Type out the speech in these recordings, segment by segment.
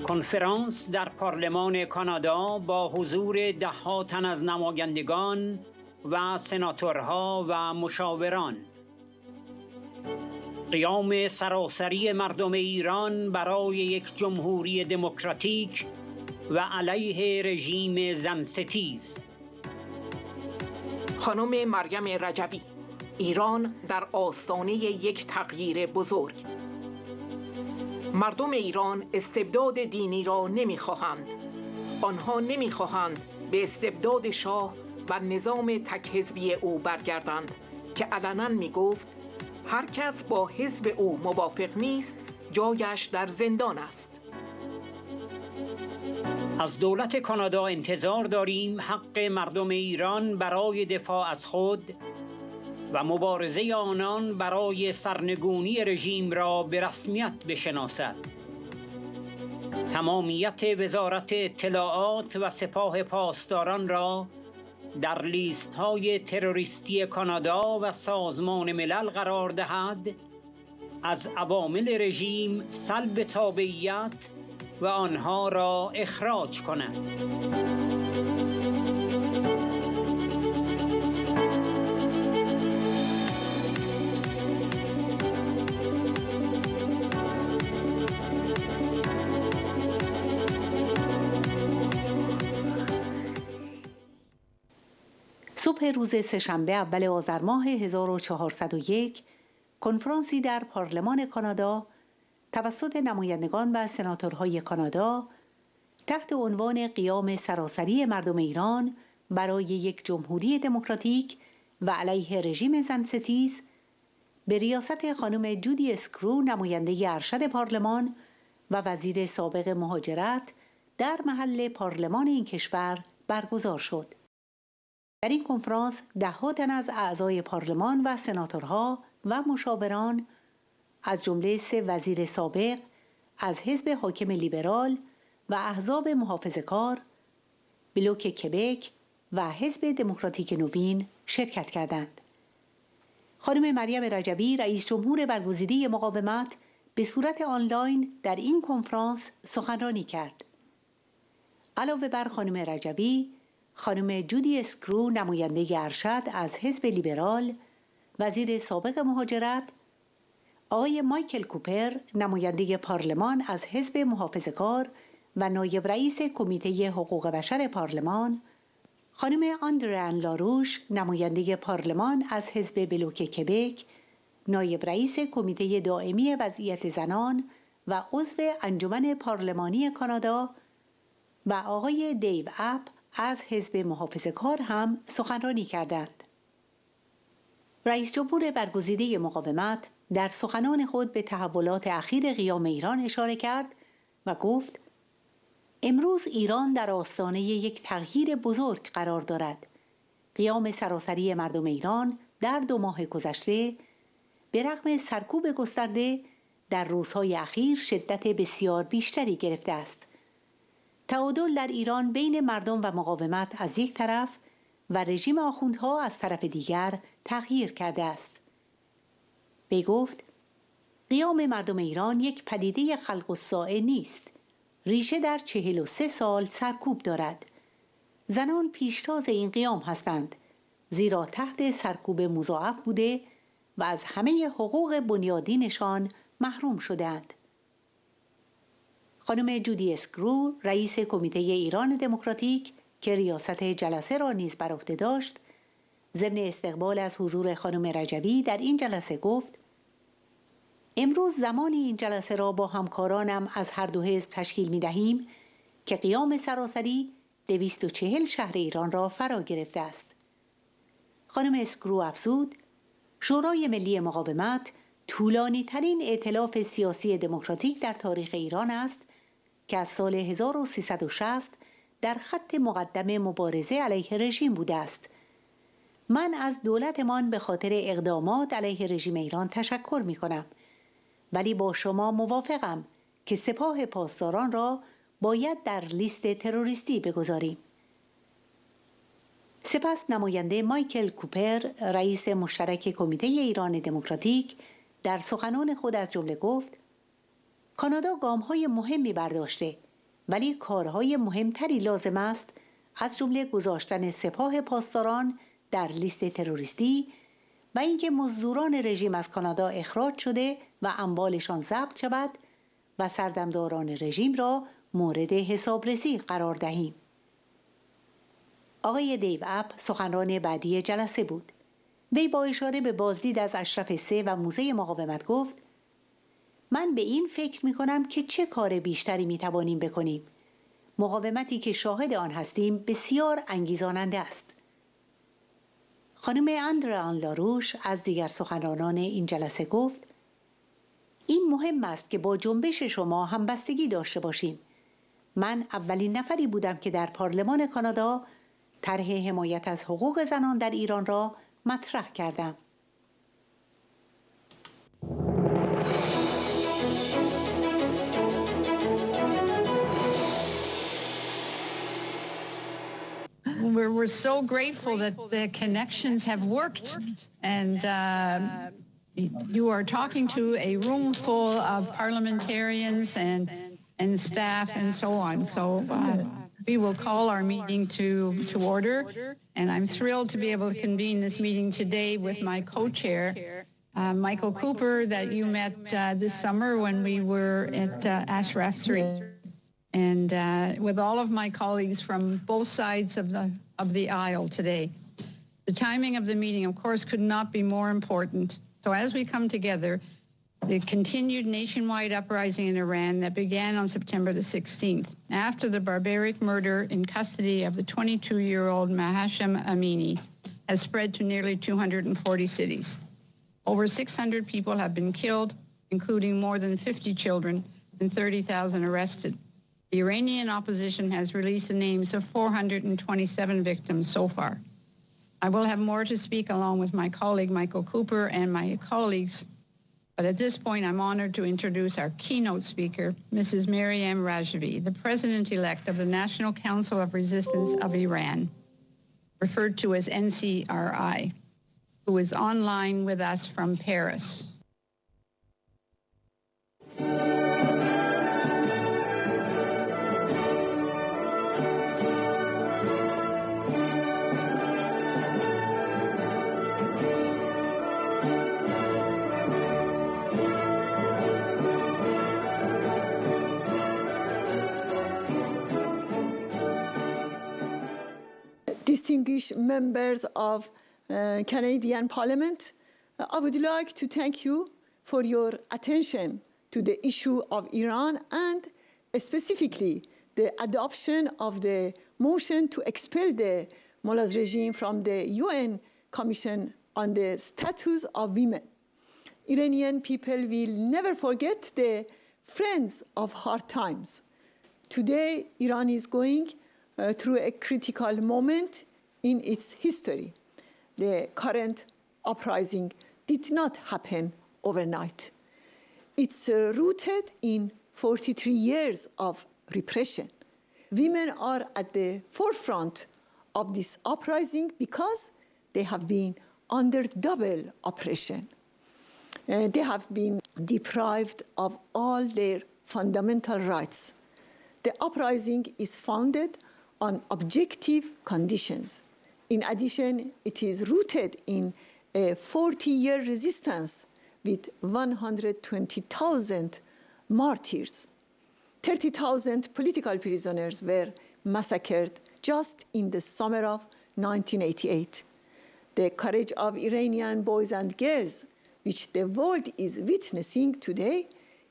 کنفرانس در پارلمان کانادا با حضور ده‌ها تن از نمایندگان و سناتورها و مشاوران. قیام سراسری مردم ایران برای یک جمهوری دموکراتیک و علیه رژیم زنستیز. خانم مریم رجوی: ایران در آستانه یک تغییر بزرگ. مردم ایران استبداد دینی را نمی‌خواهند. آنها نمی‌خواهند به استبداد شاه و نظام تک حزبی او برگردند که علنا می‌گفت هر کس با حزب او موافق نیست جایش در زندان است. از دولت کانادا انتظار داریم حق مردم ایران برای دفاع از خود و مبارزه آنان برای سرنگونی رژیم را به رسمیت بشناسد. تمامیت وزارت اطلاعات و سپاه پاسداران را در لیست‌های تروریستی کانادا و سازمان ملل قرار دهد، از عوامل رژیم سلب تابعیت و آنها را اخراج کند. صبح روز سه‌شنبه اول آذر ماه 1401 کنفرانسی در پارلمان کانادا توسط نمایندگان و سناتورهای کانادا تحت عنوان قیام سراسری مردم ایران برای یک جمهوری دموکراتیک و علیه رژیم زنستیز به ریاست خانم جودی اسکرو، نماینده ارشد پارلمان و وزیر سابق مهاجرت، در محل پارلمان این کشور برگزار شد. در این کنفرانس ده‌ها تن از اعضای پارلمان و سناتورها و مشاوران از جمله 3 وزیر سابق از حزب حاکم لیبرال و احزاب محافظه‌کار، بلوک کبک و حزب دموکراتیک نوین شرکت کردند. خانم مریم رجوی، رئیس جمهور برگزیده مقاومت، به صورت آنلاین در این کنفرانس سخنرانی کرد. علاوه بر خانم رجوی، خانم جودی اسکرو، نماینده ارشد از حزب لیبرال، وزیر سابق مهاجرت، آقای مایکل کوپر، نماینده پارلمان از حزب محافظه‌کار و نایب رئیس کمیته حقوق بشر پارلمان، خانم آندران لاروش، نماینده پارلمان از حزب بلوک کبک، نایب رئیس کمیته دائمی وضعیت زنان و عضو انجمن پارلمانی کانادا، و آقای دیو اپ از حزب محافظه‌کار هم سخنرانی کردند. رئیس جمهور برگزیده مقاومت در سخنان خود به تحولات اخیر قیام ایران اشاره کرد و گفت: امروز ایران در آستانه یک تغییر بزرگ قرار دارد. قیام سراسری مردم ایران در 2 ماه گذشته به رغم سرکوب گسترده در روزهای اخیر شدت بسیار بیشتری گرفته است. تعادل در ایران بین مردم و مقاومت از یک طرف و رژیم آخوندها از طرف دیگر تغییر کرده است. وی گفت: قیام مردم ایران یک پدیده خلق الساعه نیست. ریشه در 43 سال سرکوب دارد. زنان پیشتاز این قیام هستند، زیرا تحت سرکوب مضاعف بوده و از همه حقوق بنیادینشان محروم شدند. خانم جودی اسکرو، رئیس کمیته ایران دموکراتیک که ریاست جلسه را نیز بر عهده داشت، ضمن استقبال از حضور خانم رجوی در این جلسه گفت: امروز زمانی این جلسه را با همکارانم از هر 2 حزب تشکیل می دهیم که قیام سراسری 240 شهر ایران را فرا گرفته است. خانم اسکرو افزود: شورای ملی مقاومت طولانی ترین ائتلاف سیاسی دموکراتیک در تاریخ ایران است که از سال 1360 در خط مقدم مبارزه علیه رژیم بوده است من از دولتمان به خاطر اقدامات علیه رژیم ایران تشکر می کنم، ولی با شما موافقم که سپاه پاسداران را باید در لیست تروریستی بگذاریم. سپس نماینده مایکل کوپر، رئیس مشترک کمیته ایران دموکراتیک، در سخنان خود از جمله گفت: کانادا گام‌های مهمی برداشته، ولی کارهای مهمتری لازم است، از جمله گذاشتن سپاه پاسداران در لیست تروریستی و اینکه مزدوران رژیم از کانادا اخراج شده و اموالشان ضبط شود و سردمداران رژیم را مورد حسابرسی قرار دهیم. آقای دیو اپ سخنران بعدی جلسه بود. وی با اشاره به بازدید از اشرف 3 و موزه مقاومت گفت: من به این فکر می کنم که چه کار بیشتری می توانیم بکنیم. مقاومتی که شاهد آن هستیم بسیار انگیزاننده است. خانم اندران لاروش از دیگر سخنرانان این جلسه گفت: این مهم است که با جنبش شما همبستگی داشته باشیم. من اولین نفری بودم که در پارلمان کانادا طرح حمایت از حقوق زنان در ایران را مطرح کردم. We're so grateful that the connections have worked, and you are talking to a room full of parliamentarians and staff and so on. So we will call our meeting to order, and I'm thrilled to be able to convene this meeting today with my co-chair, Michael Cooper, that you met this summer when we were at Ashraf 3. And with all of my colleagues from both sides of the aisle today. The timing of the meeting, of course, could not be more important. So as we come together, the continued nationwide uprising in Iran that began on September the 16th, after the barbaric murder in custody of the 22-year-old Mahashem Amini, has spread to nearly 240 cities. Over 600 people have been killed, including more than 50 children and 30,000 arrested. The Iranian opposition has released the names of 427 victims so far. I will have more to speak along with my colleague Michael Cooper and my colleagues, but at this point I'm honored to introduce our keynote speaker, Mrs. Meriem Rejوی, the President-elect of the National Council of Resistance of Iran, referred to as NCRI, who is online with us from Paris. Distinguished members of Canadian Parliament, I would like to thank you for your attention to the issue of Iran and specifically the adoption of the motion to expel the Mullah's regime from the UN Commission on the Status of Women. Iranian people will never forget the friends of hard times. Today, Iran is going through a critical moment in its history. The current uprising did not happen overnight. It's rooted in 43 years of repression. Women are at the forefront of this uprising because they have been under double oppression. They have been deprived of all their fundamental rights. The uprising is founded on objective conditions. In addition, it is rooted in a 40-year resistance with 120,000 martyrs. 30,000 political prisoners were massacred just in the summer of 1988. The courage of Iranian boys and girls, which the world is witnessing today,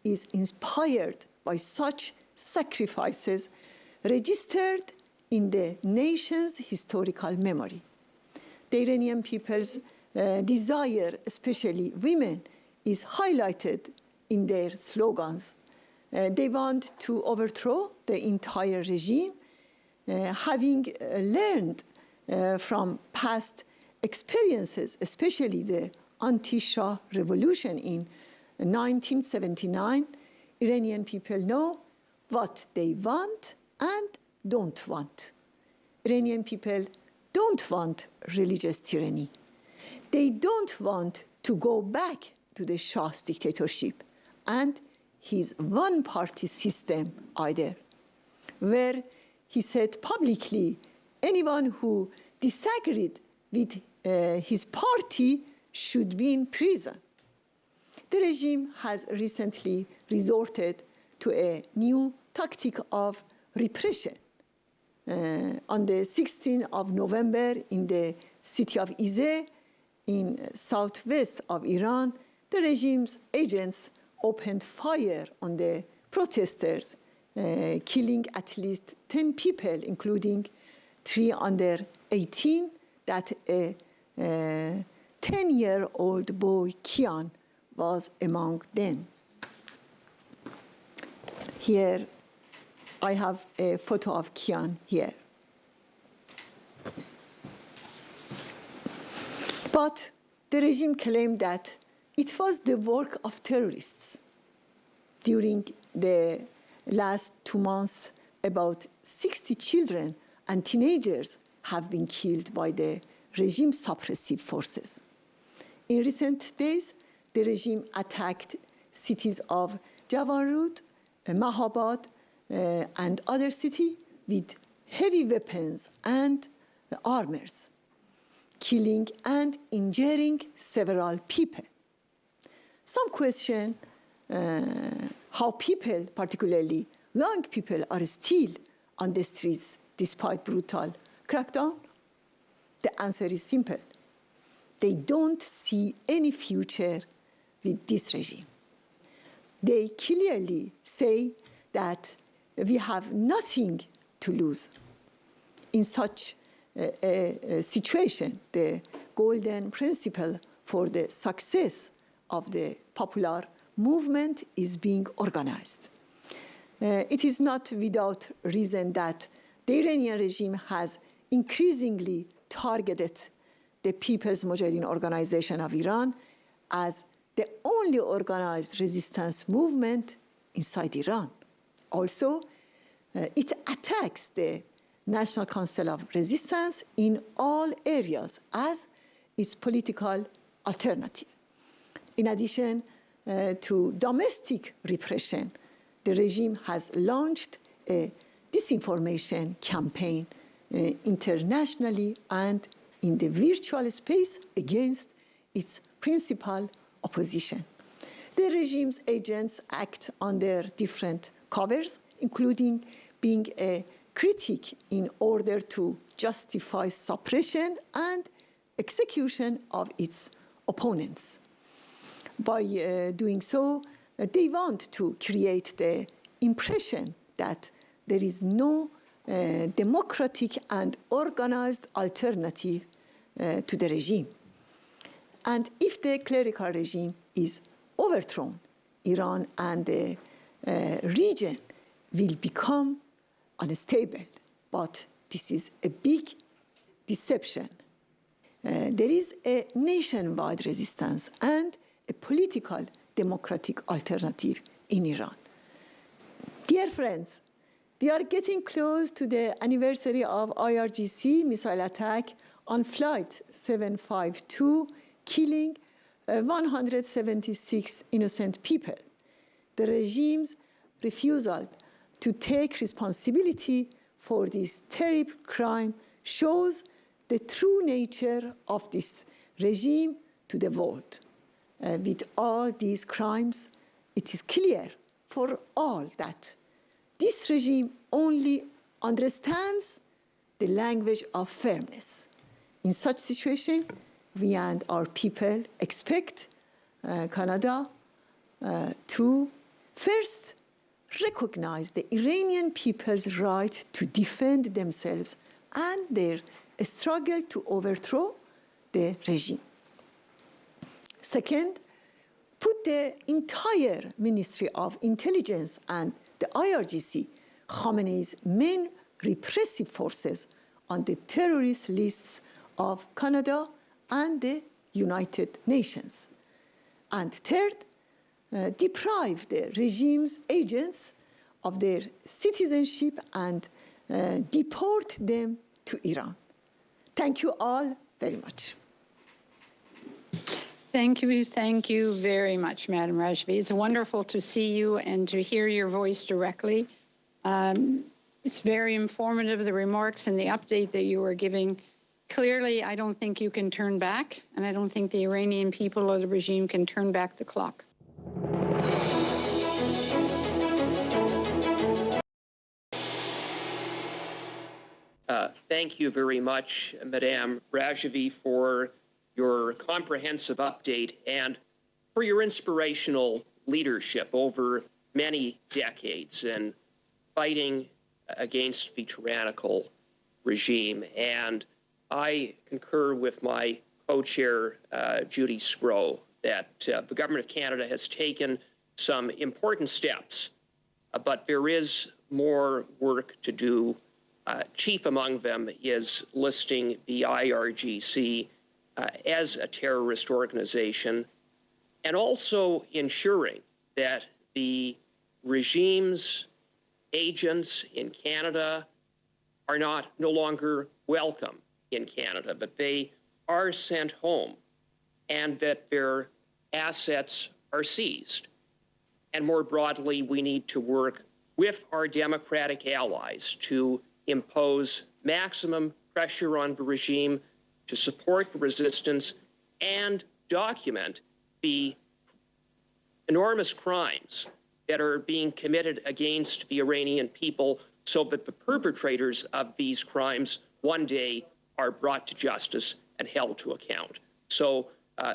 is inspired by such sacrifices registered in the nation's historical memory. The Iranian people's desire, especially women, is highlighted in their slogans. They want to overthrow the entire regime, having learned from past experiences, especially the anti-Shah revolution in 1979, Iranian people know what they want and don't want. Iranian people don't want religious tyranny. They don't want to go back to the Shah's dictatorship and his one-party system either, where he said publicly anyone who disagreed with his party should be in prison. The regime has recently resorted to a new tactic of repression. On the 16th of November in the city of Izeh, in southwest of Iran, the regime's agents opened fire on the protesters, killing at least 10 people, including 3 under 18, that a 10-year-old boy, Kian, was among them. Here, I have a photo of Kian here. But the regime claimed that it was the work of terrorists. During the last 2 months, about 60 children and teenagers have been killed by the regime's suppressive forces. In recent days, the regime attacked cities of Javanrud, Mahabad, and other cities with heavy weapons and armors, killing and injuring several people. Some question how people, particularly young people, are still on the streets despite brutal crackdown. The answer is simple. They don't see any future with this regime. They clearly say that we have nothing to lose. In such a situation, the golden principle for the success of the popular movement is being organized. It is not without reason that the Iranian regime has increasingly targeted the People's Mujahideen Organization of Iran as the only organized resistance movement inside Iran. Also, it attacks the National Council of Resistance in all areas as its political alternative. In addition to domestic repression, the regime has launched a disinformation campaign internationally and in the virtual space against its principal opposition. The regime's agents act under different covers, including being a critic in order to justify suppression and execution of its opponents. By doing so, they want to create the impression that there is no democratic and organized alternative to the regime. And if the clerical regime is overthrown, Iran and the region will become unstable. But this is a big deception. There is a nationwide resistance and a political democratic alternative in Iran. Dear friends, we are getting close to the anniversary of IRGC missile attack on Flight 752, killing 176 innocent people. The regime's refusal to take responsibility for this terrible crime shows the true nature of this regime to the world. With all these crimes, it is clear for all that this regime only understands the language of fairness. In such situation, we and our people expect Canada to first recognize the Iranian people's right to defend themselves and their struggle to overthrow the regime. Second, put the entire Ministry of Intelligence and the IRGC, Khamenei's main repressive forces, on the terrorist lists of Canada and the United Nations. And third, deprive the regime's agents of their citizenship and deport them to Iran. Thank you all very much. Thank you very much, Madam Rajvi. It's wonderful to see you and to hear your voice directly. It's very informative, the remarks and the update that you were giving. Clearly, I don't think you can turn back, and I don't think the Iranian people or the regime can turn back the clock. Thank you very much, Madame Rajvi, for your comprehensive update and for your inspirational leadership over many decades in fighting against the tyrannical regime. And I concur with my co-chair, Judy Sgro, that the Government of Canada has taken some important steps, but there is more work to do. Chief among them is listing the IRGC as a terrorist organization, and also ensuring that the regime's agents in Canada are no longer welcome in Canada, but they are sent home, and that their assets are seized. And more broadly, we need to work with our democratic allies to impose maximum pressure on the regime to support the resistance and document the enormous crimes that are being committed against the Iranian people so that the perpetrators of these crimes one day are brought to justice and held to account. So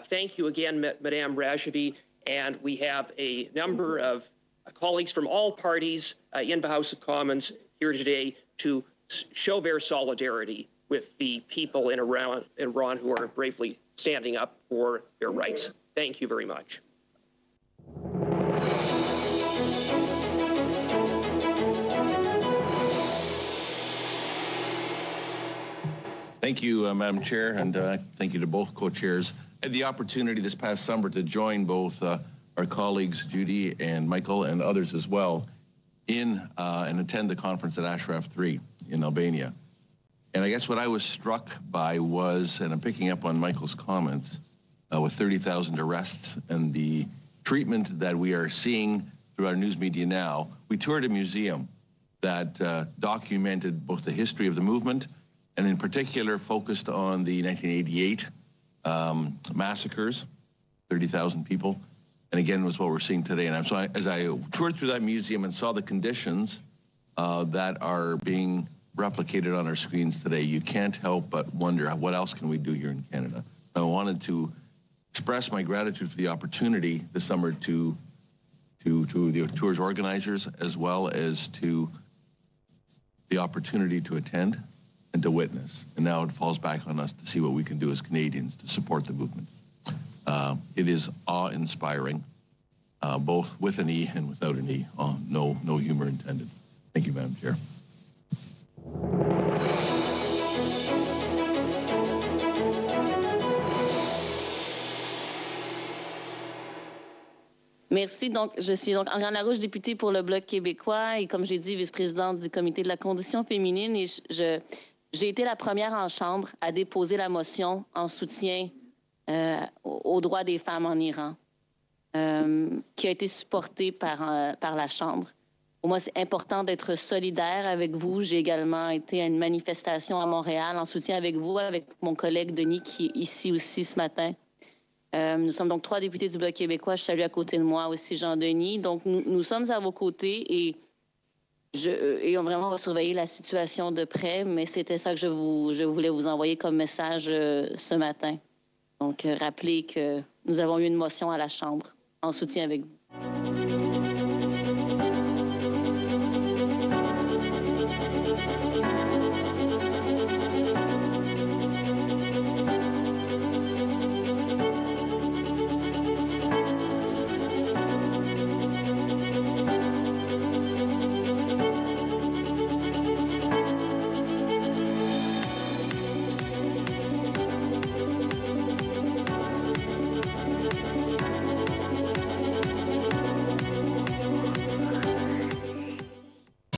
thank you again, Madame Rajvi, and we have a number of colleagues from all parties in the House of Commons here today to show their solidarity with the people in Iran who are bravely standing up for their rights. Thank you very much. Thank you, Madam Chair, and thank you to both co-chairs. I had the opportunity this past summer to join both our colleagues, Judy and Michael, and others as well, and attend the conference at Ashraf 3 in Albania. And I guess what I was struck by was, and I'm picking up on Michael's comments, with 30,000 arrests and the treatment that we are seeing through our news media now. We toured a museum that documented both the history of the movement and in particular focused on the 1988 massacres, 30,000 people. And again, was what we're seeing today. And so as I toured through that museum and saw the conditions that are being replicated on our screens today, you can't help but wonder, what else can we do here in Canada? I wanted to express my gratitude for the opportunity this summer to the tour's organizers, as well as to the opportunity to attend and to witness. And now it falls back on us to see what we can do as Canadians to support the movement. It is awe-inspiring, both with an E and without an E. No humor intended. Thank you, Madam Chair. Merci. Donc, je suis donc Ariane Larouche, députée pour le Bloc québécois et, comme j'ai dit, vice-présidente du Comité de la condition féminine. Et j'ai été la première en Chambre à déposer la motion en soutien aux droits des femmes en Iran, qui a été supportée par la Chambre. Pour moi, c'est important d'être solidaire avec vous. J'ai également été à une manifestation à Montréal en soutien avec vous, avec mon collègue Denis, qui est ici aussi ce matin. Nous sommes donc 3 députés du Bloc québécois. Je salue à côté de moi aussi Jean-Denis. Donc, nous sommes à vos côtés et vraiment on va surveiller la situation de près, mais c'était ça que je voulais vous envoyer comme message ce matin. Donc, rappelez que nous avons eu une motion à la Chambre en soutien avec vous.